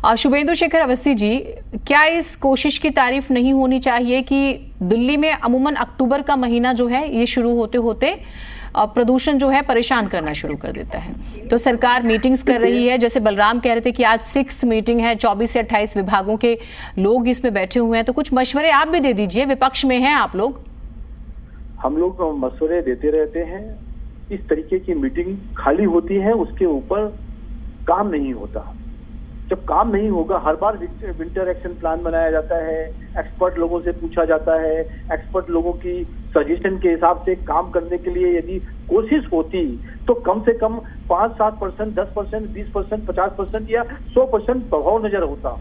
शुभेंदु शेखर अवस्थी जी, क्या इस कोशिश की तारीफ नहीं होनी चाहिए कि दिल्ली में अमूमन अक्टूबर का महीना जो है ये शुरू होते होते प्रदूषण जो है परेशान करना शुरू कर देता है। तो सरकार मीटिंग्स कर रही है, जैसे बलराम कह रहे थे कि आज 6th मीटिंग है, 24 से 28 विभागों के लोग इसमें बैठे हुए हैं, तो कुछ मशवरे आप भी दे दीजिए, विपक्ष में हैं आप लोग। हम लोग मशवरे देते रहते हैं। इस तरीके की मीटिंग खाली होती है, उसके ऊपर काम नहीं होता। जब काम नहीं होगा, हर बार विंटर एक्शन प्लान बनाया जाता है, एक्सपर्ट लोगों से पूछा जाता है, एक्सपर्ट लोगों की सजेशन के हिसाब से काम करने के लिए यदि कोशिश होती तो कम से कम 5-7%, 10%, 20%, 50% या 100% प्रभाव नजर होता।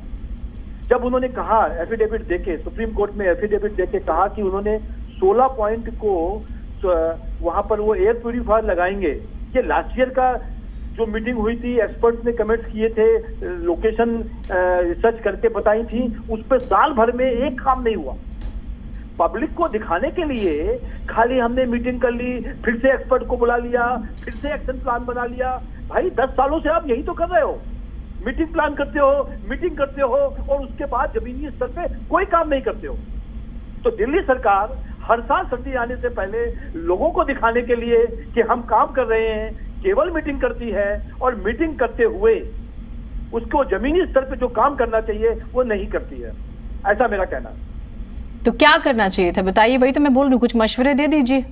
जब उन्होंने कहा एफिडेविट देके, सुप्रीम कोर्ट में एफिडेविट देके कहा कि उन्होंने 16 पॉइंट को वहां पर वो एयर प्यूरिफायर लगाएंगे, ये लास्ट ईयर का जो मीटिंग हुई थी, एक्सपर्ट्स ने कमेंट्स किए थे, लोकेशन रिसर्च करके बताई थी, उस पर साल भर में एक काम नहीं हुआ। पब्लिक को दिखाने के लिए खाली हमने मीटिंग कर ली, फिर से एक्सपर्ट को बुला लिया, फिर से एक्शन प्लान बना लिया। भाई 10 सालों से आप यही तो कर रहे हो, मीटिंग प्लान करते हो, मीटिंग करते हो और उसके बाद जमीनी स्तर पे कोई काम नहीं करते हो। तो दिल्ली सरकार हर साल सर्दी आने से पहले लोगों को दिखाने के लिए कि हम काम कर रहे हैं, केवल मीटिंग करती है और मीटिंग करते हुए उसको जमीनी स्तर पे जो काम करना चाहिए वो नहीं करती है, ऐसा मेरा कहना है। तो क्या करना चाहिए था बताइए, वही तो मैं बोल रही हूँ, कुछ मशवरे दे दीजिए।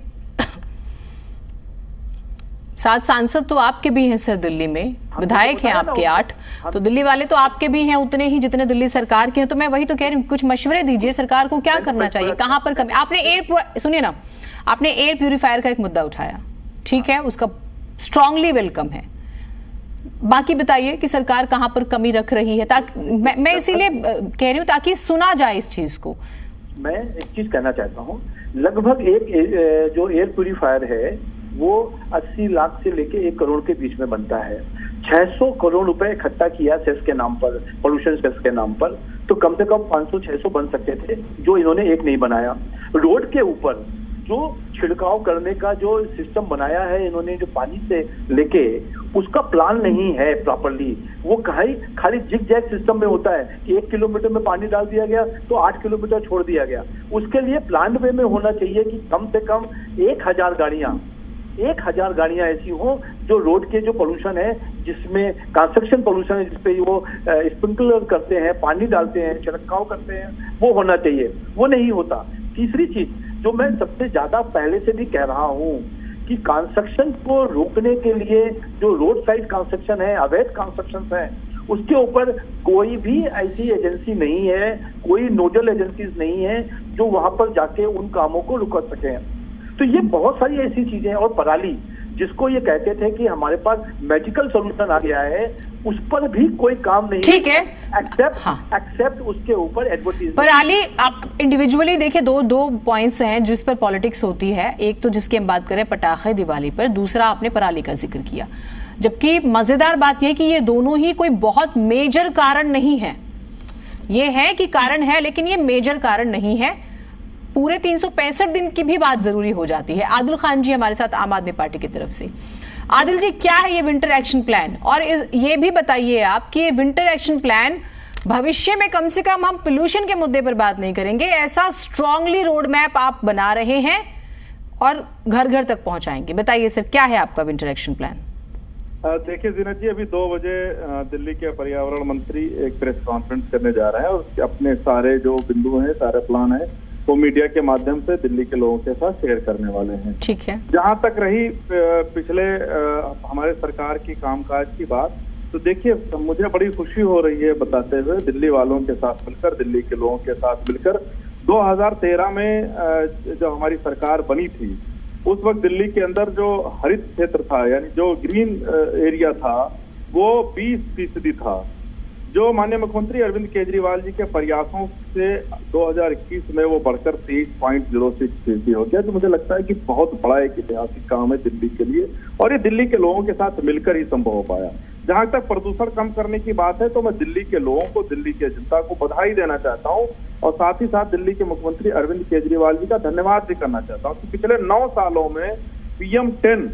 7 सांसद तो आपके भी हैं सर दिल्ली में, विधायक हैं आपके 8, तो दिल्ली वाले तो आपके भी हैं उतने ही जितने दिल्ली सरकार के हैं। तो मैं वही तो कह रही हूँ, कुछ मशवरे दीजिए, सरकार को क्या करना चाहिए, कहां पर कमी। आपने सुनिए ना, आपने एयर प्यूरिफायर का एक मुद्दा उठाया, ठीक है, उसका स्ट्रांगली वेलकम है। बाकी बताइए कि सरकार कहां पर कमी रख रही है, ताकि मैं इसीलिए कह रही हूं ताकि सुना जाए इस चीज को। मैं एक चीज कहना चाहता हूं, लगभग एक जो एयर प्यूरिफायर है वो 80 लाख से लेके 1 करोड़ के बीच में बनता है। 600 करोड़ रुपए इकट्ठा किया सेस के नाम पर, पोल्यूशन सेस के नाम पर, तो कम से कम 500-600 बन सकते थे, जो इन्होंने एक नहीं बनाया। रोड के ऊपर जो छिड़काव करने का जो सिस्टम बनाया है इन्होंने, जो पानी से लेके, उसका प्लान नहीं है प्रॉपरली। वो खाली जिग जैग सिस्टम में होता है कि 1 किलोमीटर में पानी डाल दिया गया तो 8 किलोमीटर छोड़ दिया गया। उसके लिए प्लान वे में होना चाहिए कि कम से कम 1000 गाड़ियां ऐसी हो जो रोड के जो पोल्यूशन है, जिसमें कंस्ट्रक्शन पोल्यूशन है, जिसपे वो स्प्रिंकलर करते हैं, पानी डालते हैं, छिड़काव करते हैं, वो होना चाहिए। वो नहीं होता। तीसरी चीज जो मैं सबसे ज्यादा पहले से भी कह रहा हूं कि कंस्ट्रक्शन को रोकने के लिए जो रोड साइड कंस्ट्रक्शन है, अवैध कंस्ट्रक्शन है, उसके ऊपर कोई भी ऐसी एजेंसी नहीं है, कोई नोडल एजेंसीज नहीं है जो वहां पर जाके उन कामों को रुक सके। तो ये बहुत सारी ऐसी चीजें, और पराली जिसको ये कहते थे कि हमारे पास मैजिकल सॉल्यूशन आ गया है, उस पर भी कोई काम नहीं, ठीक है, एक्सेप्ट उसके ऊपर एडवर्टीजमेंट। पराली आप इंडिविजुअली देखिए, दो पॉइंट्स हैं जिस पर पॉलिटिक्स होती है। एक तो जिसकी हम बात करें पटाखे दिवाली पर, दूसरा आपने पराली का जिक्र किया। जबकि मजेदार बात यह कि ये दोनों ही कोई बहुत मेजर कारण नहीं है। ये है कि कारण है, लेकिन ये मेजर कारण नहीं है। पूरे 365 दिन की भी बात जरूरी हो जाती है। आदिल खान जी हमारे साथ आम आदमी पार्टी की तरफ से। आदिल जी, क्या है ये विंटर एक्शन प्लान, और ये भी बताइए आप कि ये विंटर एक्शन प्लान भविष्य में कम से कम हम पोल्यूशन के मुद्दे पर बात नहीं करेंगे, ऐसा स्ट्रांगली रोड मैप आप बना रहे हैं और घर घर तक पहुंचाएंगे। बताइए सर, क्या है आपका विंटर एक्शन प्लान? देखिए जीनत जी, अभी 2 बजे दिल्ली के पर्यावरण मंत्री एक प्रेस कॉन्फ्रेंस करने जा रहे हैं और अपने सारे जो बिंदु हैं, सारे प्लान है, वो मीडिया के माध्यम से दिल्ली के लोगों के साथ शेयर करने वाले हैं। ठीक है। जहां तक रही पिछले हमारे सरकार की कामकाज की बात, तो देखिए मुझे बड़ी खुशी हो रही है बताते हुए, दिल्ली वालों के साथ मिलकर, दिल्ली के लोगों के साथ मिलकर 2013 में जब हमारी सरकार बनी थी, उस वक्त दिल्ली के अंदर जो हरित क्षेत्र था, यानी जो ग्रीन एरिया था, वो 20% था। जो माननीय मुख्यमंत्री अरविंद केजरीवाल जी के प्रयासों से 2021 में वो बढ़कर 23.06% हो गया। तो मुझे लगता है कि बहुत बड़ा एक ऐतिहासिक काम है दिल्ली के लिए, और ये दिल्ली के लोगों के साथ मिलकर ही संभव हो पाया। जहां तक प्रदूषण कम करने की बात है, तो मैं दिल्ली के लोगों को, दिल्ली के जनता को बधाई देना चाहता हूं, और साथ ही साथ दिल्ली के मुख्यमंत्री अरविंद केजरीवाल जी का धन्यवाद भी करना चाहता हूं कि पिछले 9 सालों में PM10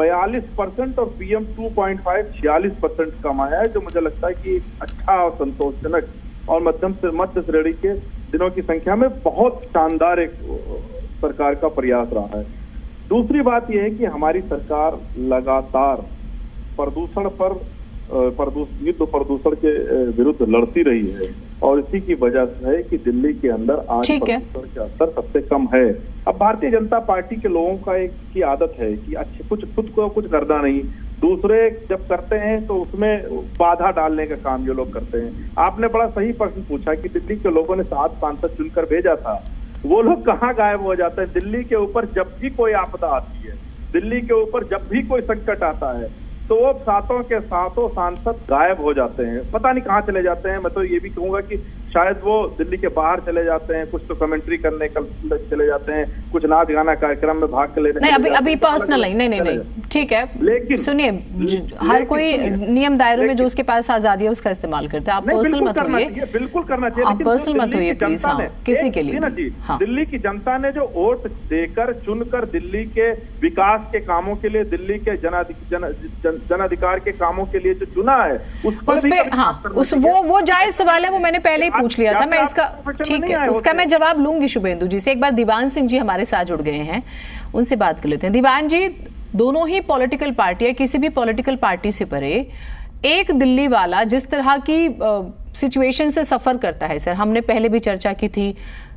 42% और PM 2.5 46% कम आया है, जो मुझे लगता है कि अच्छा और संतोषजनक और मध्य श्रेणी के दिनों की संख्या में बहुत शानदार एक सरकार का प्रयास रहा है। दूसरी बात यह है कि हमारी सरकार लगातार प्रदूषण पर युद्ध प्रदूषण के विरुद्ध लड़ती रही है, और इसी की वजह से है कि दिल्ली के अंदर आज प्रदूषण का स्तर सबसे कम है। अब भारतीय जनता पार्टी के लोगों का की आदत है कि अच्छे खुद को कुछ करना नहीं, दूसरे जब करते हैं तो उसमें बाधा डालने का काम ये लोग करते हैं। आपने बड़ा सही प्रश्न पूछा कि दिल्ली के लोगों ने 7 सांसद चुनकर भेजा था, वो लोग कहाँ गायब हो जाते हैं? दिल्ली के ऊपर जब भी कोई आपदा आती है, दिल्ली के ऊपर जब भी कोई संकट आता है, तो वो सातों के सातों सांसद गायब हो जाते हैं, पता नहीं कहाँ चले जाते हैं। मैं तो ये भी कहूंगा कि शायद वो दिल्ली के बाहर चले जाते हैं, कुछ तो कमेंट्री करने चले जाते हैं, कुछ नाच गाना कार्यक्रम में भाग लेने। नहीं, अभी पर्सनल नहीं, ठीक है, लेकिन सुनिए, हर कोई नियम दायरों में जो उसके पास आजादी है उसका इस्तेमाल करता है। आप पर्सनल मत होइए, बिल्कुल करना चाहिए, आप पर्सनल मत होइए प्लीज, किसी के लिए ना जी। दिल्ली की जनता ने जो वोट देकर चुनकर दिल्ली के विकास के कामों के लिए, दिल्ली के जनाधिकार के कामों के लिए जो चुना है, उस पर वो जायज सवाल है, वो मैंने पहले ही पूछ लिया था। मैं इसका ठीक है, उसका मैं जवाब लूंगी शुभेंदु जी से। एक बार दीवान सिंह जी हमारे साथ जुड़ गए हैं, उनसे बात कर लेते हैं। दीवान जी, दोनों ही पॉलिटिकल पार्टी है, किसी भी पॉलिटिकल पार्टी से परे एक दिल्ली वाला जिस तरह की सिचुएशन से सफर करता है, सर हमने पहले भी चर्चा की थी,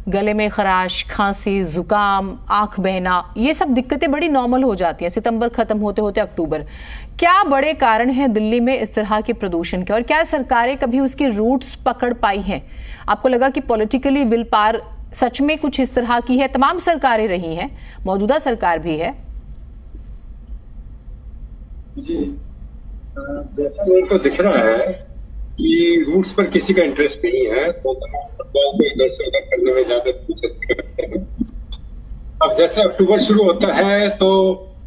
गले में खराश, खांसी, जुकाम, आंख बहना, ये सब दिक्कतें बड़ी नॉर्मल हो जाती हैं सितंबर खत्म होते होते अक्टूबर। क्या बड़े कारण हैं दिल्ली में इस तरह के प्रदूषण के, और क्या सरकारें कभी उसकी रूट्स पकड़ पाई हैं? आपको लगा कि पॉलिटिकली विल पावर सच में कुछ इस तरह की है? तमाम सरकारें रही हैं, मौजूदा सरकार भी है जी, जैसा मेरे को दिख रहा है कि रूट्स पर किसी का इंटरेस्ट नहीं है, तो फुटबॉल को इधर से उधर करने में ज्यादा दिलचस्पी रखते हैं। अब जैसे अक्टूबर शुरू होता है तो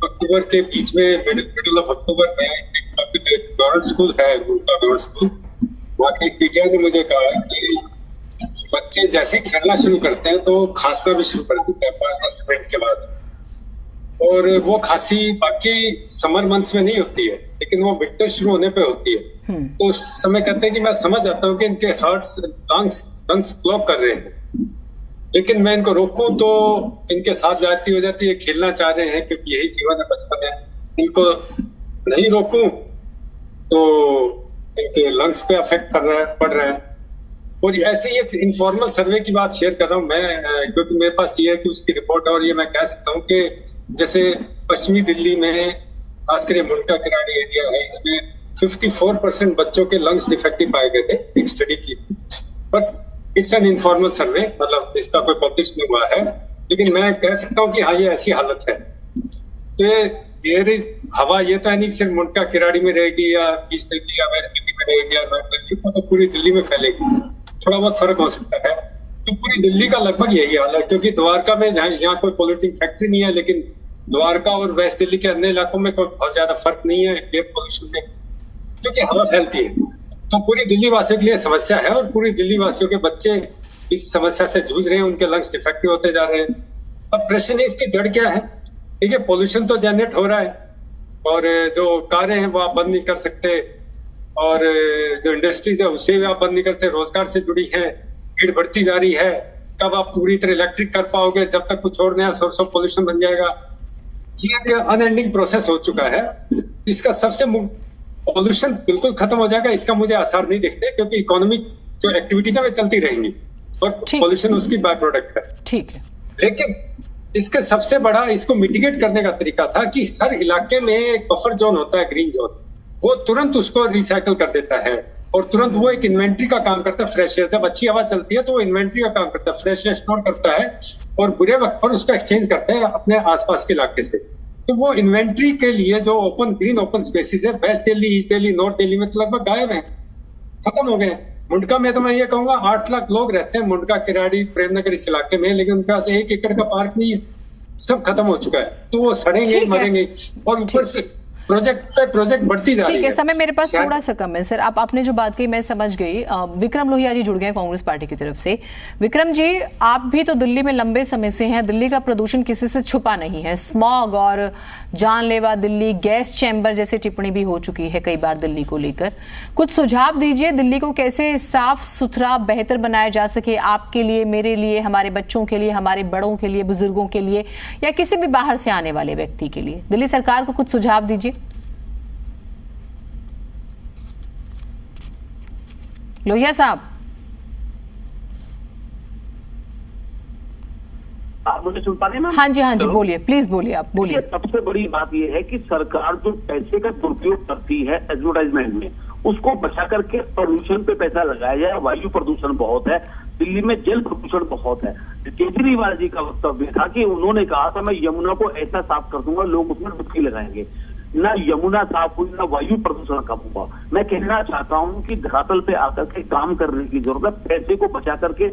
अक्टूबर के बीच में मिडिल ऑफ अक्टूबर में एक गवर्नमेंट स्कूल है, गवर्नमेंट स्कूल, वहाँ के पीटीआई ने मुझे कहा कि बच्चे जैसे खेलना शुरू करते हैं तो खांसना भी शुरू कर देते हैं 5-10 मिनट के बाद, और वो खांसी बाकी समर मंथ्स में नहीं होती है, लेकिन वो विंटर शुरू होने पे होती है। तो उस समय कहते हैं कि मैं समझ जाता हूँ कि इनके हार्ट्स लंग्स ब्लॉक कर रहे हैं, लेकिन मैं इनको रोकूं तो इनके साथ जाती हो जाती है, खेलना चाह रहे हैं क्योंकि यही जीवन है, बचपन है। इनको नहीं रोकूं तो इनके लंग्स पे अफेक्ट पड़ रहा है। और ऐसे ही एक इनफॉर्मल सर्वे की बात शेयर कर रहा हूँ मैं, क्योंकि मेरे पास ये है कि उसकी रिपोर्ट, और ये मैं कह सकता हूँ कि जैसे पश्चिमी दिल्ली में खासकर मुंडका किराड़ी एरिया है, इसमें 54% बच्चों के लंग्स डिफेक्टिव पाए गए थे, एक स्टडी की। बट इट्स एन इनफॉर्मल सर्वे, मतलब इसका कोई पब्लिश नहीं हुआ है, लेकिन मैं कह सकता हूँ कि हाँ ये ऐसी हालत है। तो ये हवा ये तो है नहीं सिर्फ मुंडका किराड़ी में रहेगी या ईस्ट दिल्ली या वेस्ट दिल्ली में रहेगी या नॉर्थ दिल्ली में, तो पूरी दिल्ली में फैलेगी। थोड़ा बहुत फर्क हो सकता है, तो पूरी दिल्ली का लगभग यही हाल है। क्योंकि द्वारका में यहाँ कोई पॉल्यूटिंग फैक्ट्री नहीं है, लेकिन द्वारका और वेस्ट दिल्ली के अन्य इलाकों में कोई बहुत ज्यादा फर्क नहीं है एयर पोल्यूशन में, क्योंकि हवा फैलती है। तो पूरी दिल्ली वासियों के लिए समस्या है, और पूरी दिल्ली वासियों के बच्चे इस समस्या से जूझ रहे हैं, उनके लंग्स डिफेक्टिव होते जा रहे हैं। अब प्रश्न है इसकी जड़ क्या है? ठीक है, पोल्यूशन तो जनरेट हो रहा है, और जो कारें हैं वो आप बंद नहीं कर सकते, और जो इंडस्ट्रीज है उसे भी आप बंद नहीं करते, रोजगार से जुड़ी है, भीड़ बढ़ती जा रही है। कब आप पूरी तरह इलेक्ट्रिक कर पाओगे? जब तक कुछ और नया सोर्स ऑफ पोल्यूशन बन जाएगा। ये अनएंडिंग प्रोसेस हो चुका है। इसका सबसे पॉल्यूशन बिल्कुल खत्म हो जाएगा इसका मुझे आसार नहीं दिखते, क्योंकि इकोनॉमिक जो एक्टिविटीज है वे चलती रहेंगी, और पॉल्यूशन उसकी बाय प्रोडक्ट है। ठीक है, लेकिन इसके सबसे बड़ा इसको मिटिगेट करने का तरीका था कि हर इलाके में एक बफर जोन होता है, ग्रीन जोन, वो तुरंत उसको रिसाइकल कर देता है, और तुरंत वो एक इन्वेंट्री का काम करता है। फ्रेश एयर, जब अच्छी हवा चलती है तो वो इन्वेंट्री का काम करता है, फ्रेश एयर स्टोर करता है, और बुरे वक्त पर उसका एक्सचेंज करता है अपने आसपास के इलाके से। तो वो इन्वेंट्री के लिए जो ग्रीन ओपन स्पेसिस है, west Delhi, east Delhi, north Delhi में तो लगभग गायब है, खत्म हो गए। मुंडका में तो मैं ये कहूंगा 8 लाख लोग रहते हैं, मुंडका, किराड़ी, प्रेमनगर इस इलाके में, लेकिन उनके पास 1 एकड़ का पार्क नहीं है, सब खत्म हो चुका है। तो वो सड़ेंगे, मरेंगे, और ऊपर से प्रोजेक्ट बढ़ती जा रही है। ठीक है, समय मेरे पास थोड़ा सा कम है सर। आपने जो बात कही मैं समझ गई। विक्रम लोहिया जी जुड़ गए कांग्रेस पार्टी की तरफ से। विक्रम जी, आप भी तो दिल्ली में लंबे समय से हैं। दिल्ली का प्रदूषण किसी से छुपा नहीं है। स्मॉग और जानलेवा दिल्ली, गैस चैम्बर जैसी टिप्पणी भी हो चुकी है कई बार दिल्ली को लेकर। कुछ सुझाव दीजिए, दिल्ली को कैसे साफ सुथरा बेहतर बनाया जा सके, आपके लिए, मेरे लिए, हमारे बच्चों के लिए, हमारे बड़ों के लिए, बुजुर्गों के लिए, या किसी भी बाहर से आने वाले व्यक्ति के लिए। दिल्ली सरकार को कुछ सुझाव दीजिए। लोहिया साहब, आप मुझे सुन पा रहे हैं मैम? हाँ जी, बोलिए, प्लीज बोलिए, आप बोलिए। सबसे बड़ी बात यह है कि सरकार जो पैसे का दुरुपयोग करती है एडवर्टाइजमेंट में, उसको बचा करके प्रदूषण पे पैसा लगाया जाए। वायु प्रदूषण बहुत है दिल्ली में, जल प्रदूषण बहुत है। केजरीवाल जी का वक्तव्य था कि उन्होंने कहा था मैं यमुना को ऐसा साफ कर दूंगा, लोग उसमें डुबकी लगाएंगे। ना यमुना साफ हुई, ना वायु प्रदूषण कम हुआ। मैं कहना चाहता हूं कि धरातल पे आकर के काम करने की जरूरत है। पैसे को बचा करके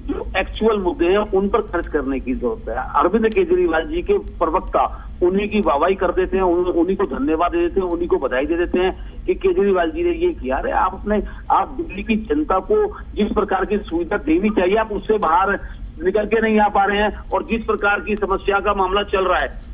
जो एक्चुअल मुद्दे हैं उन पर खर्च करने की जरूरत है। अरविंद केजरीवाल जी के प्रवक्ता उन्हीं की वाहवाही कर देते हैं, उन्हीं को धन्यवाद दे देते हैं, उन्हीं को बधाई दे देते हैं कि केजरीवाल जी ने ये किया। अरे आप दिल्ली की जनता को जिस प्रकार की सुविधा देनी चाहिए आप उससे बाहर निकल के नहीं आ पा रहे हैं। और जिस प्रकार की समस्या का मामला चल रहा है,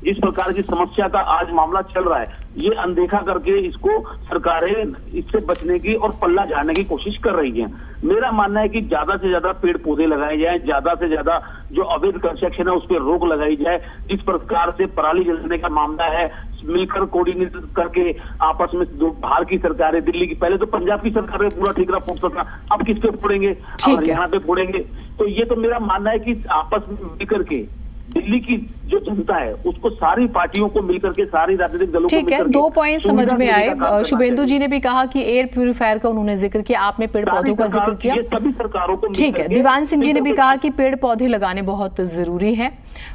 इस प्रकार की समस्या का आज मामला चल रहा है, ये अनदेखा करके इसको सरकारें इससे बचने की और पल्ला झाड़ने की कोशिश कर रही हैं। मेरा मानना है कि ज्यादा से ज्यादा पेड़ पौधे लगाए जाएं, ज्यादा से ज्यादा जो अवैध कंस्ट्रक्शन है उस पर रोक लगाई जाए। जिस प्रकार से पराली जलाने का मामला है, मिलकर कोऑर्डिनेट करके आपस में जो बाहर की सरकारें, दिल्ली की, पहले तो पंजाब की सरकार में पूरा ठेका फूटता था, अब किस पे फोड़ेंगे? हरियाणा पे फोड़ेंगे। तो ये तो मेरा मानना है कि आपस में मिलकर के दिल्ली की जो जनता है उसको, सारी पार्टियों को मिलकर के, सारी राजनीतिक दलों को ठीक है, 2 पॉइंट समझ में आए। शुभेंदु जी ने भी कहा कि एयर प्यूरिफायर का उन्होंने जिक्र किया, आपने पेड़ पौधों का जिक्र किया। सभी सरकारों को ठीक है, दीवान सिंह जी ने भी कहा कि पेड़ पौधे लगाने बहुत जरूरी है।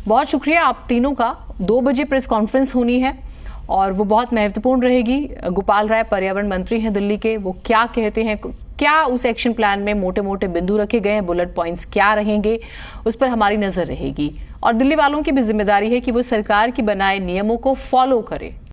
बहुत शुक्रिया आप तीनों का। 2 बजे प्रेस कॉन्फ्रेंस होनी है और वो बहुत महत्वपूर्ण रहेगी। गोपाल राय पर्यावरण मंत्री हैं दिल्ली के, वो क्या कहते हैं, क्या उस एक्शन प्लान में मोटे मोटे बिंदु रखे गए हैं, बुलेट पॉइंट्स क्या रहेंगे, उस पर हमारी नजर रहेगी। और दिल्ली वालों की भी जिम्मेदारी है कि वो सरकार की बनाए नियमों को फॉलो करें।